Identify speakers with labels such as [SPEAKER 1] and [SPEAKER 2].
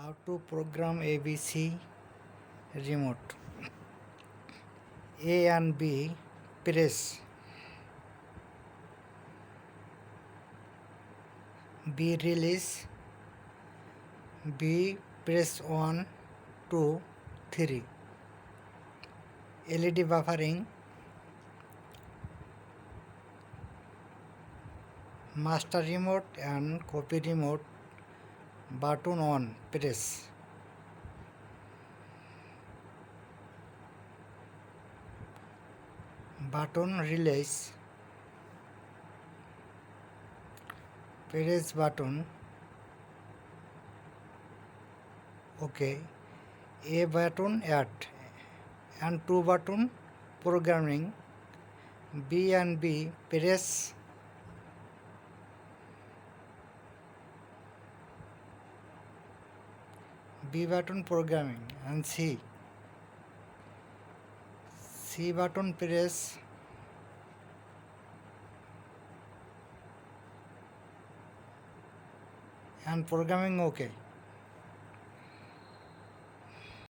[SPEAKER 1] How to program ABC remote. A and B press. B release. B press 1, 2, 3. LED buffering. Master remote and copy remote button on press. Button release. Press button. OK. A button add and 2 button programming. B and B press. B button programming and C button press and programming OK.